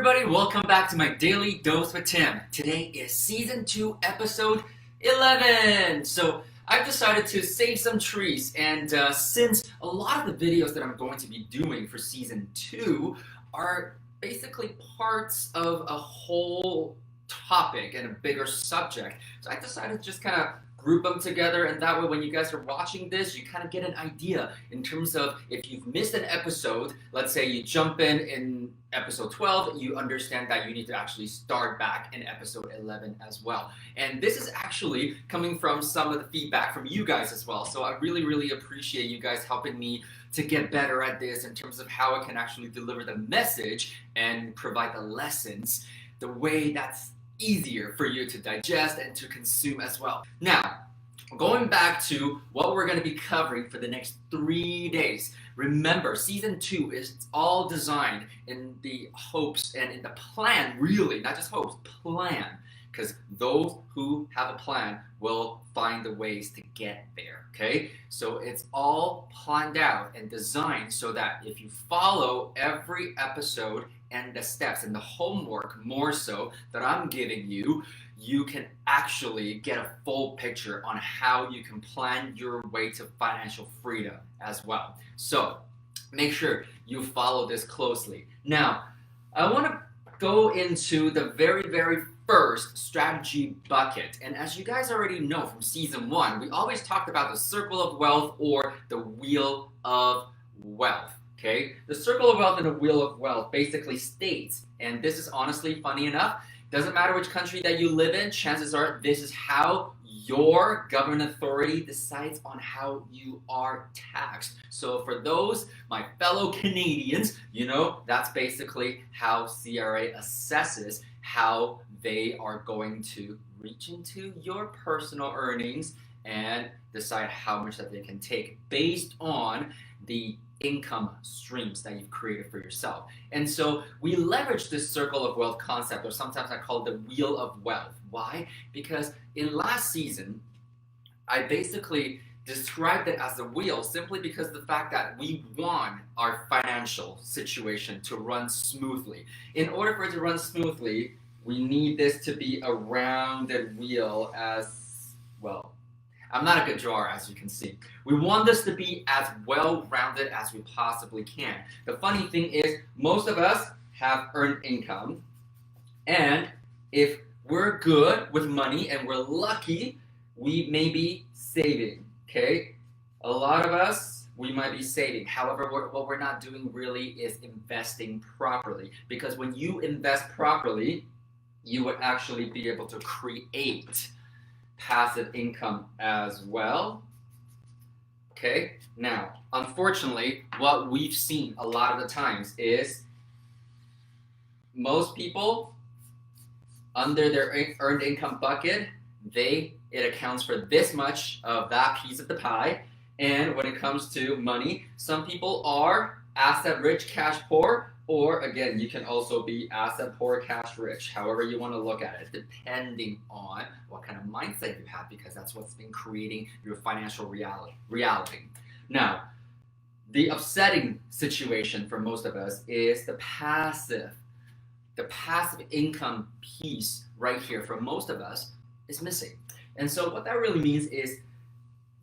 everybody, welcome back to my Daily Dose with Tim. Today is Season 2, Episode 11. So I've decided to save some trees, and since a lot of the videos that I'm going to be doing for Season 2 are basically parts of a whole topic and a bigger subject, so I decided to just kind of group them together, and that way when you guys are watching this, you kind of get an idea in terms of if you've missed an episode. Let's say you jump in episode 12, you understand that you need to actually start back in episode 11 as well. And this is actually coming from some of the feedback from you guys as well, so I really appreciate you guys helping me to get better at this in terms of how I can actually deliver the message and provide the lessons the way that's easier for you to digest and to consume as well. Now, going back to what we're going to be covering for the next 3 days. Remember, Season 2 is all designed in the hopes and in the plan, really, not just hopes, plan. Because those who have a plan will find the ways to get there, okay? So it's all planned out and designed so that if you follow every episode and the steps and the homework more so that I'm giving you, you can actually get a full picture on how you can plan your way to financial freedom as well. So make sure you follow this closely. Now, I want to go into the very first strategy bucket. And as you guys already know from Season 1, we always talked about the circle of wealth or the wheel of wealth. Okay, the circle of wealth and the wheel of wealth basically states, and this is honestly funny enough, doesn't matter which country that you live in, chances are this is how your government authority decides on how you are taxed. So for those, my fellow Canadians, you know, that's basically how CRA assesses how they are going to reach into your personal earnings and decide how much that they can take based on the income streams that you've created for yourself. And so we leverage this circle of wealth concept, or sometimes I call it the wheel of wealth. Why? Because in last season, I basically described it as a wheel simply because of the fact that we want our financial situation to run smoothly. In order for it to run smoothly, we need this to be a rounded wheel as well. I'm not a good drawer, as you can see. We want this to be as well-rounded as we possibly can. The funny thing is, most of us have earned income, and if we're good with money and we're lucky, we may be saving, okay? A lot of us, we might be saving. However, what we're not doing really is investing properly, because when you invest properly, you would actually be able to create passive income as well. Okay, now, unfortunately, what we've seen a lot of the times is most people under their earned income bucket, it accounts for this much of that piece of the pie. And when it comes to money, some people are asset rich, cash poor, or again, you can also be asset poor, cash rich, however you want to look at it, depending on what kind of mindset you have, because that's what's been creating your financial reality. Now, the upsetting situation for most of us is the passive income piece right here for most of us is missing. And so what that really means is,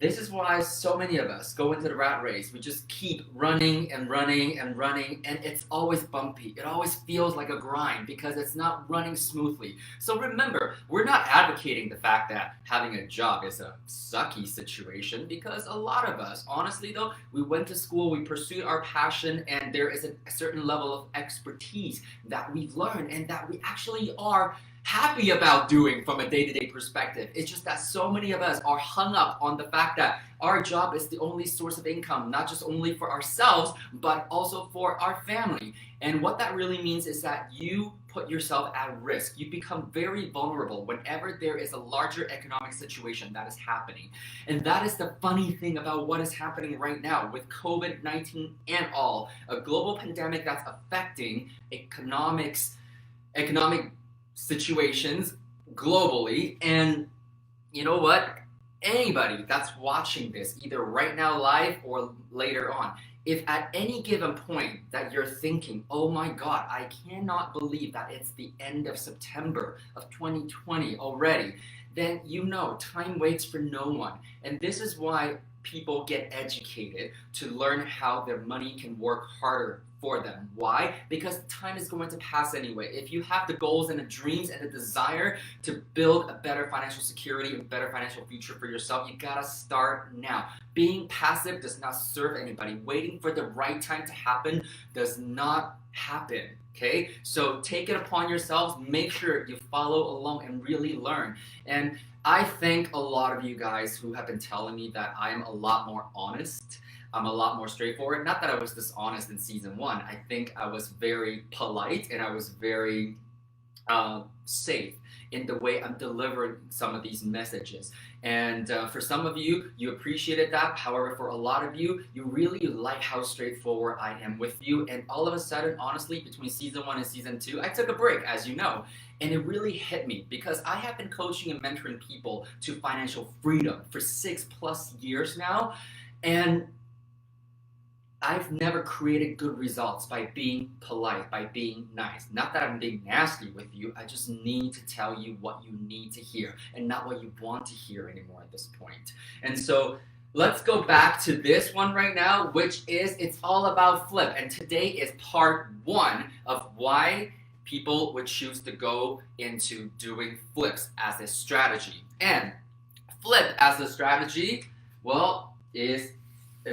this is why so many of us go into the rat race. We just keep running, and it's always bumpy. It always feels like a grind because it's not running smoothly. So remember, we're not advocating the fact that having a job is a sucky situation, because a lot of us, honestly though, we went to school, we pursued our passion, and there is a certain level of expertise that we've learned and that we actually are happy about doing from a day-to-day perspective. It's just that so many of us are hung up on the fact that our job is the only source of income, not just only for ourselves, but also for our family. And what that really means is that you put yourself at risk. You become very vulnerable whenever there is a larger economic situation that is happening. And that is the funny thing about what is happening right now with COVID-19 and all, a global pandemic that's affecting economic situations globally. And you know what? Anybody that's watching this, either right now live or later on, if at any given point that you're thinking, oh my God, I cannot believe that it's the end of September of 2020 already, then you know time waits for no one. And this is why people get educated to learn how their money can work harder for them. Why? Because time is going to pass anyway. If you have the goals and the dreams and the desire to build a better financial security and better financial future for yourself, you gotta start now. Being passive does not serve anybody. Waiting for the right time to happen does not happen. Okay, so take it upon yourselves, make sure you follow along and really learn. And I thank a lot of you guys who have been telling me that I'm a lot more honest. I'm a lot more straightforward. Not that I was dishonest in season 1. I think I was very polite and I was very safe in the way I'm delivering some of these messages. And for some of you, you appreciated that. However, for a lot of you, you really like how straightforward I am with you. And all of a sudden, honestly, between season 1 and season 2, I took a break, as you know. And it really hit me because I have been coaching and mentoring people to financial freedom for 6+ years now. And I've never created good results by being polite, by being nice. Not that I'm being nasty with you, I just need to tell you what you need to hear and not what you want to hear anymore at this point. And so let's go back to this one right now, which is it's all about flip. And today is part 1 of why people would choose to go into doing flips as a strategy. And flip as a strategy, well, it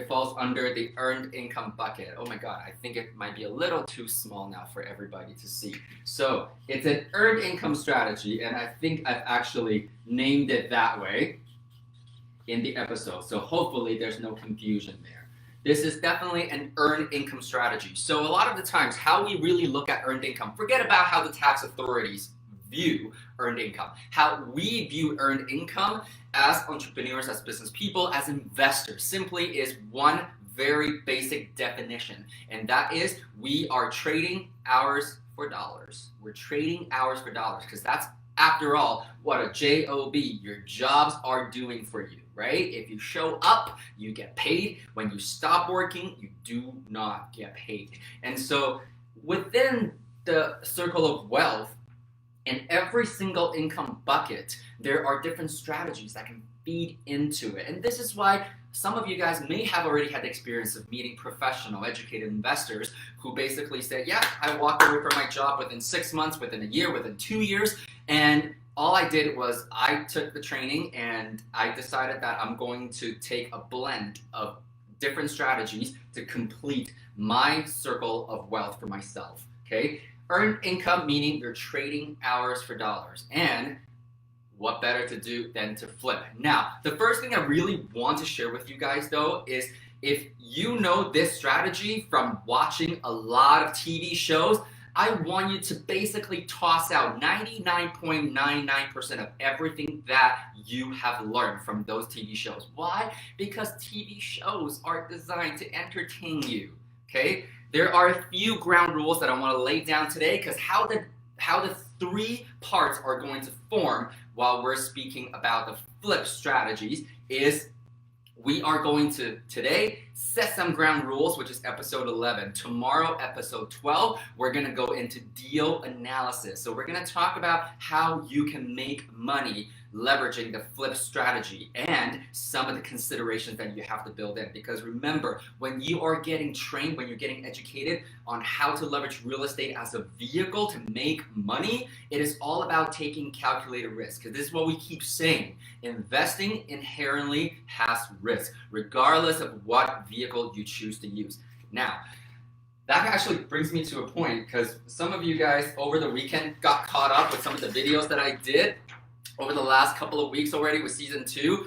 falls under the earned income bucket. Oh my God, I think it might be a little too small now for everybody to see. So it's an earned income strategy, and I think I've actually named it that way in the episode. So hopefully there's no confusion there. This is definitely an earned income strategy. So a lot of the times, how we really look at earned income, forget about how the tax authorities view earned income. How we view earned income as entrepreneurs, as business people, as investors, simply is one very basic definition. And that is we are trading hours for dollars. We're trading hours for dollars because that's, after all, what a job, your jobs are doing for you, right? If you show up, you get paid. When you stop working, you do not get paid. And so within the circle of wealth, in every single income bucket, there are different strategies that can feed into it. And this is why some of you guys may have already had the experience of meeting professional, educated investors who basically say, yeah, I walked away from my job within 6 months, within a year, within 2 years, and all I did was I took the training and I decided that I'm going to take a blend of different strategies to complete my circle of wealth for myself, okay? Earned income, meaning you're trading hours for dollars. And what better to do than to flip? Now, the first thing I really want to share with you guys though is if you know this strategy from watching a lot of TV shows, I want you to basically toss out 99.99% of everything that you have learned from those TV shows. Why? Because TV shows are designed to entertain you, okay? There are a few ground rules that I want to lay down today because how the 3 parts are going to form while we're speaking about the flip strategies is we are going to today set some ground rules, which is episode 11. Tomorrow, episode 12, we're going to go into deal analysis. So we're going to talk about how you can make money leveraging the flip strategy and some of the considerations that you have to build in. Because remember, when you are getting trained, when you're getting educated on how to leverage real estate as a vehicle to make money, it is all about taking calculated risk. Because this is what we keep saying. Investing inherently has risk, regardless of what vehicle you choose to use. Now, that actually brings me to a point because some of you guys over the weekend got caught up with some of the videos that I did over the last couple of weeks already with season 2.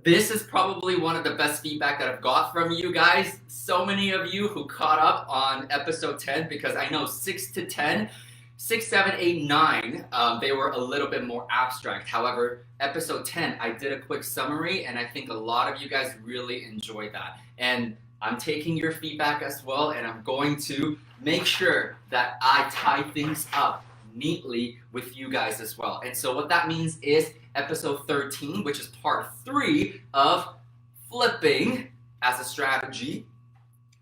This is probably one of the best feedback that I've got from you guys. So many of you who caught up on episode 10 because I know 6 to 10, 6, 7, 8, 9, they were a little bit more abstract. However, episode 10, I did a quick summary and I think a lot of you guys really enjoyed that. And I'm taking your feedback as well and I'm going to make sure that I tie things up neatly with you guys as well. And so what that means is episode 13, which is part 3 of flipping as a strategy,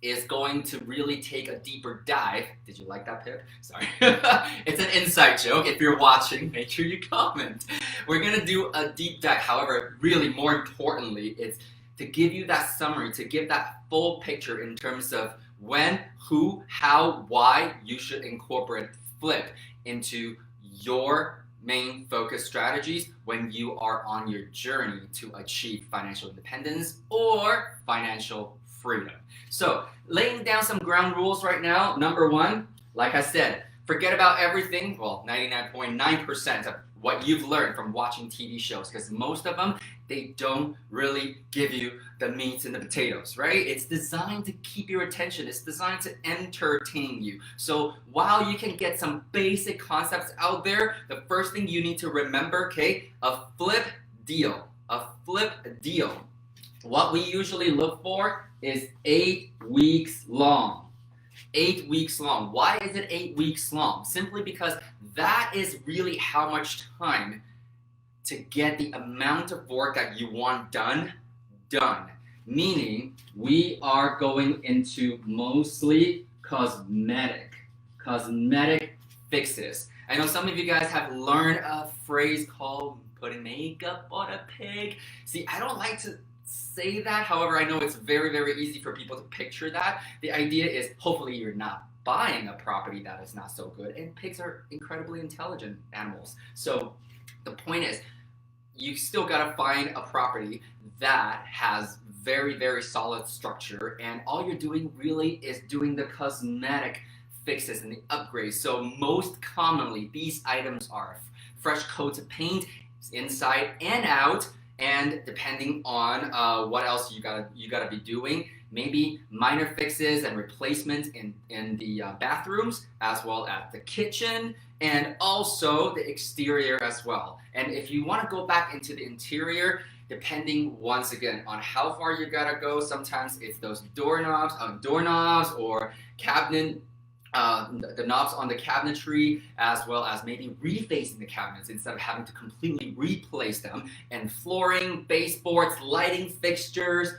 is going to really take a deeper dive. Did you like that, Pip? Sorry. It's an inside joke. If you're watching, make sure you comment. We're going to do a deep dive. However, really more importantly, it's to give you that summary, to give that full picture in terms of when, who, how, why you should incorporate flip into your main focus strategies when you are on your journey to achieve financial independence or financial freedom. So, laying down some ground rules right now. Number one, like I said, forget about everything, well, 99.9% of what you've learned from watching TV shows, because most of them, they don't really give you the meats and the potatoes, right? It's designed to keep your attention. It's designed to entertain you. So while you can get some basic concepts out there, the first thing you need to remember, okay, a flip deal. What we usually look for is 8 weeks long. 8 weeks long. Why is it 8 weeks long? Simply because that is really how much time to get the amount of work that you want done. Meaning, we are going into mostly cosmetic fixes. I know some of you guys have learned a phrase called putting makeup on a pig. See, I don't like to say that. However, I know it's very, very easy for people to picture that. The idea is hopefully you're not buying a property that is not so good, and pigs are incredibly intelligent animals. So the point is, you still gotta find a property that has very, very solid structure, and all you're doing really is doing the cosmetic fixes and the upgrades. So most commonly, these items are fresh coats of paint inside and out, and depending on what else you gotta be doing, maybe minor fixes and replacements in the bathrooms, as well as the kitchen, and also the exterior as well. And if you want to go back into the interior, depending once again on how far you gotta go, sometimes it's those doorknobs or cabinet. The knobs on the cabinetry, as well as maybe refacing the cabinets instead of having to completely replace them, and flooring, baseboards, lighting fixtures,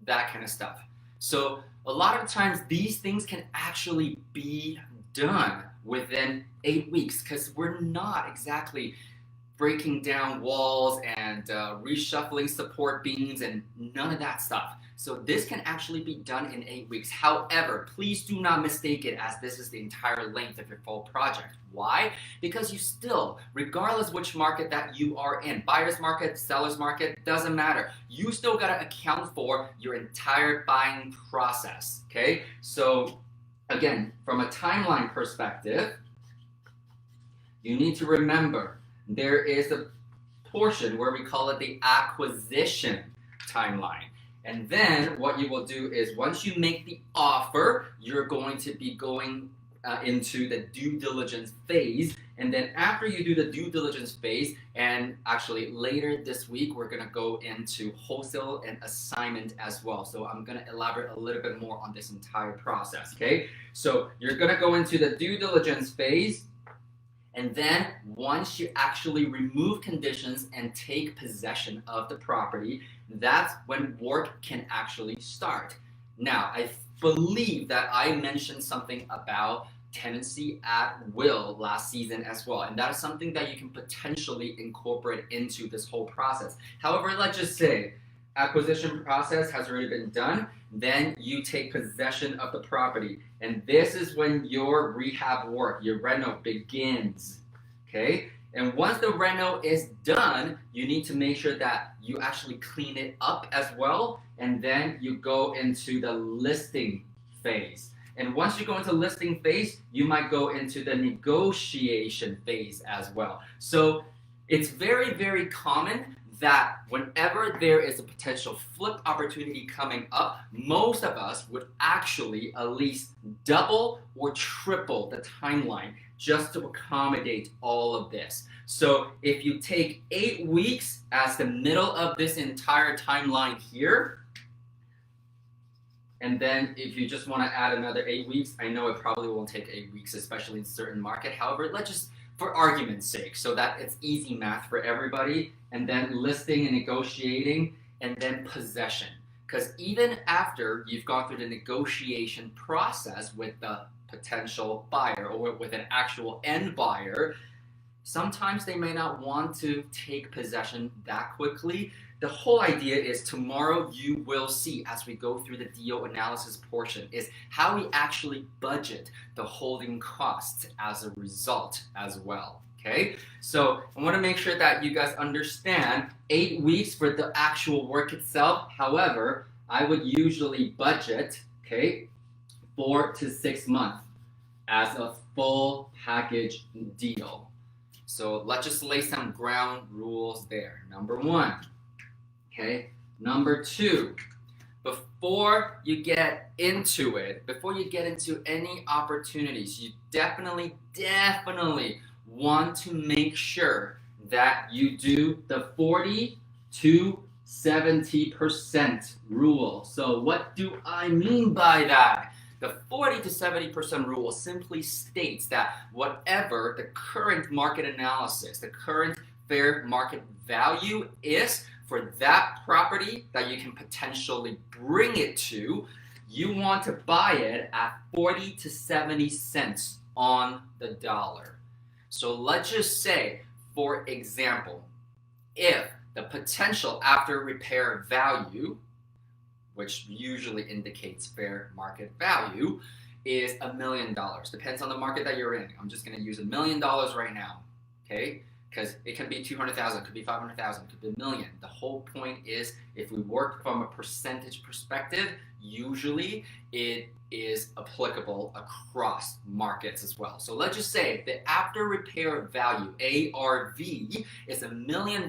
that kind of stuff. So a lot of times these things can actually be done within 8 weeks, because we're not exactly breaking down walls and reshuffling support beams and none of that stuff. So this can actually be done in 8 weeks. However, please do not mistake it as this is the entire length of your full project. Why? Because you still, regardless which market that you are in, buyer's market, seller's market, doesn't matter. You still gotta account for your entire buying process, okay? So again, from a timeline perspective, you need to remember there is a portion where we call it the acquisition timeline. And then what you will do is once you make the offer, you're going to be going into the due diligence phase. And then after you do the due diligence phase, and actually later this week, we're gonna go into wholesale and assignment as well. So I'm gonna elaborate a little bit more on this entire process, okay? So you're gonna go into the due diligence phase. And then once you actually remove conditions and take possession of the property, that's when work can actually start. Now, I believe that I mentioned something about tenancy at will last season as well, and that is something that you can potentially incorporate into this whole process. However, let's just say acquisition process has already been done, then you take possession of the property, and this is when your rehab work, your reno begins, okay? And once the reno is done, you need to make sure that you actually clean it up as well, and then you go into the listing phase. And once you go into listing phase, you might go into the negotiation phase as well. So it's very, very common that whenever there is a potential flip opportunity coming up, most of us would actually at least double or triple the timeline just to accommodate all of this. So if you take 8 weeks as the middle of this entire timeline here, and then if you just want to add another 8 weeks, I know it probably won't take 8 weeks, especially in certain market. However, let's just, for argument's sake, so that it's easy math for everybody, and then listing and negotiating, and then possession. Because even after you've gone through the negotiation process with the potential buyer or with an actual end buyer, sometimes they may not want to take possession that quickly. The whole idea is tomorrow you will see, as we go through the deal analysis portion, is how we actually budget the holding costs as a result as well. Okay, so I want to make sure that you guys understand 8 weeks for the actual work itself. However, I would usually budget, okay, 4 to 6 months as a full package deal. So let's just lay some ground rules there. Number 1, okay. Number 2, before you get into it, before you get into any opportunities, you definitely want to make sure that you do the 40 to 70% rule. So what do I mean by that? The 40 to 70% rule simply states that whatever the current market analysis, the current fair market value is for that property that you can potentially bring it to, you want to buy it at 40 to 70 cents on the dollar. So let's just say, for example, if the potential after repair value, which usually indicates fair market value, is $1 million. Depends on the market that you're in. I'm just going to use $1 million right now, okay? Because it can be 200,000, it could be 500,000, it could be $1 million. The whole point is, if we work from a percentage perspective, usually it is applicable across markets as well. So let's just say the after repair value, ARV, is $1 million.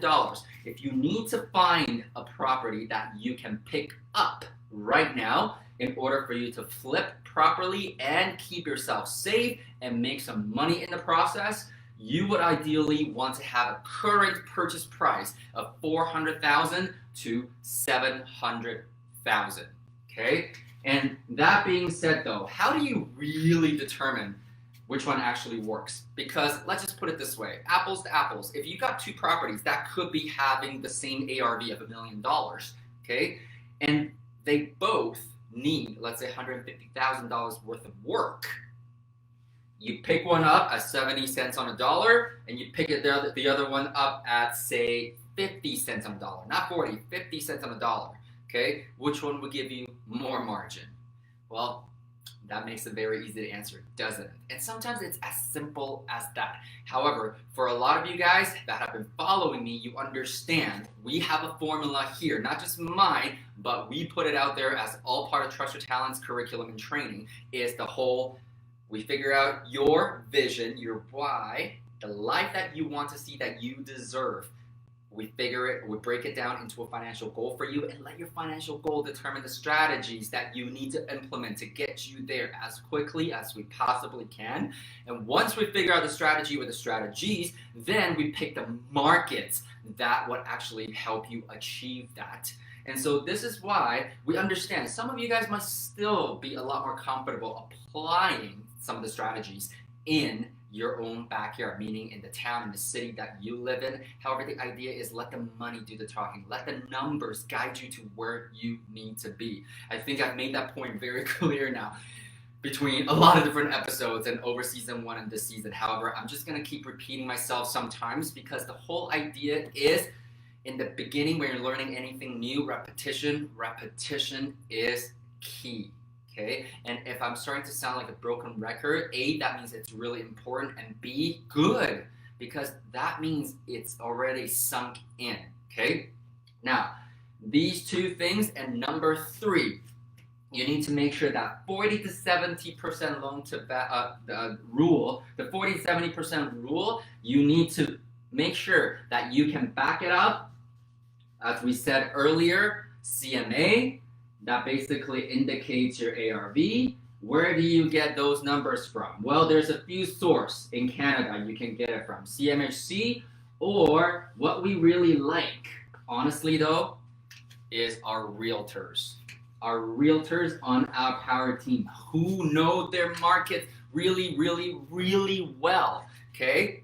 If you need to find a property that you can pick up right now in order for you to flip properly and keep yourself safe and make some money in the process, you would ideally want to have a current purchase price of $400,000 to $700,000. Okay? And that being said though, how do you really determine which one actually works? Because let's just put it this way, apples to apples. If you got 2 properties that could be having the same ARV of $1 million, okay? And they both need, let's say, $150,000 worth of work. You pick one up at 70 cents on a dollar, and you pick the other one up at, say, 50 cents on a dollar. Not 40, 50 cents on a dollar. Okay, which one would give you more margin? Well, that makes it very easy to answer, doesn't it? And sometimes it's as simple as that. However, for a lot of you guys that have been following me, you understand we have a formula here, not just mine, but we put it out there as all part of Trust Your Talents curriculum and training, is the whole, we figure out your vision, your why, the life that you want to see, that you deserve. We break it down into a financial goal for you, and let your financial goal determine the strategies that you need to implement to get you there as quickly as we possibly can. And once we figure out the strategy or the strategies, then we pick the markets that would actually help you achieve that. And so this is why we understand some of you guys must still be a lot more comfortable applying some of the strategies in your own backyard, meaning in the town, in the city that you live in. However, the idea is let the money do the talking. Let the numbers guide you to where you need to be. I think I've made that point very clear now between a lot of different episodes and over season 1 and this season. However, I'm just going to keep repeating myself sometimes, because the whole idea is, in the beginning when you're learning anything new, repetition is key. Okay, and if I'm starting to sound like a broken record, A, that means it's really important, and B, good, because that means it's already sunk in. Okay, now these 2 things, and number 3, you need to make sure that 40 to 70% loan to rule, the 40 to 70% rule, you need to make sure that you can back it up, as we said earlier, CMA. That basically indicates your ARV. Where do you get those numbers from? Well, there's a few sources in Canada you can get it from. CMHC, or what we really like, honestly though, is our realtors. Our realtors on our power team who know their market really, really, really well, okay?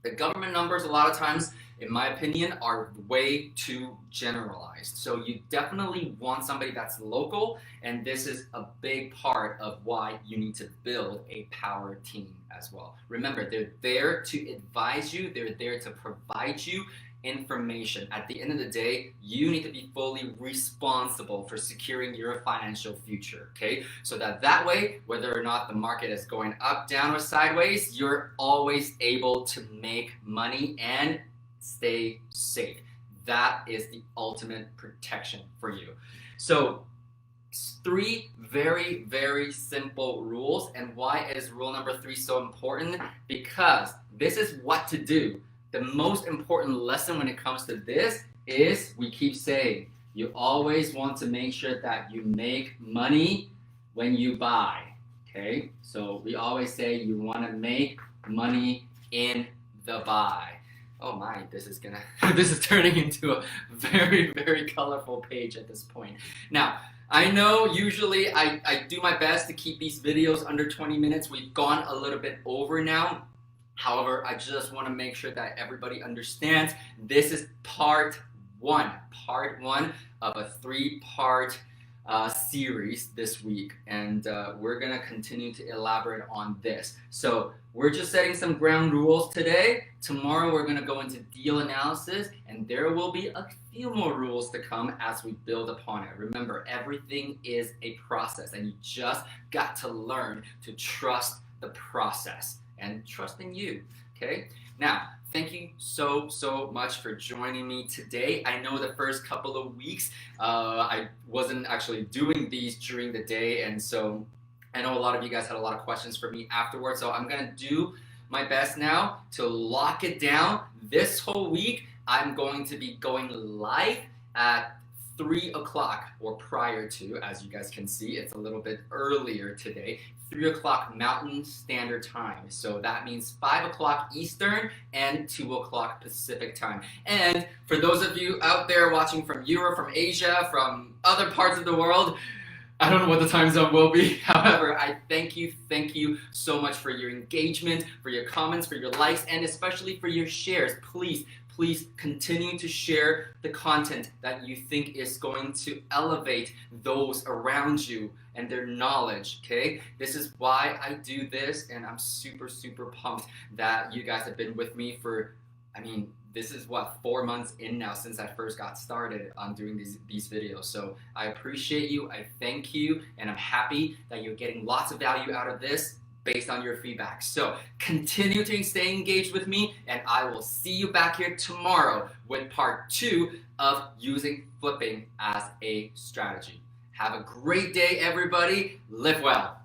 The government numbers, a lot of times, in my opinion, are way too generalized. So you definitely want somebody that's local, and this is a big part of why you need to build a power team as well. Remember, they're there to advise you, they're there to provide you information. At the end of the day, you need to be fully responsible for securing your financial future, okay? So that way, whether or not the market is going up, down, or sideways, you're always able to make money and stay safe. That is the ultimate protection for you. So 3 very, very simple rules. And why is rule number 3 so important? Because this is what to do. The most important lesson when it comes to this is, we keep saying, you always want to make sure that you make money when you buy, okay? So we always say you want to make money in the buy. Oh my, this is turning into a very, very colorful page at this point. Now, I know usually I do my best to keep these videos under 20 minutes. We've gone a little bit over now. However, I just want to make sure that everybody understands this is part one of a 3-part series this week, and we're going to continue to elaborate on this. So we're just setting some ground rules today. Tomorrow we're going to go into deal analysis, and there will be a few more rules to come as we build upon it. Remember, everything is a process, and you just got to learn to trust the process and trust in you, okay? Now, thank you so much for joining me today. I know the first couple of weeks I wasn't actually doing these during the day, and so I know a lot of you guys had a lot of questions for me afterwards, so I'm gonna do my best now to lock it down. This whole week, I'm going to be going live at 3 o'clock or prior to, as you guys can see, it's a little bit earlier today, 3 o'clock Mountain Standard Time. So that means 5 o'clock Eastern and 2 o'clock Pacific Time. And for those of you out there watching from Europe, from Asia, from other parts of the world, I don't know what the time zone will be. However, I thank you so much for your engagement, for your comments, for your likes, and especially for your shares. Please continue to share the content that you think is going to elevate those around you and their knowledge, okay? This is why I do this, and I'm super pumped that you guys have been with me for, I mean, this is what, 4 months in now since I first got started on doing these videos. So I appreciate you, I thank you, and I'm happy that you're getting lots of value out of this based on your feedback. So continue to stay engaged with me, and I will see you back here tomorrow with part 2 of using flipping as a strategy. Have a great day, everybody. Live well.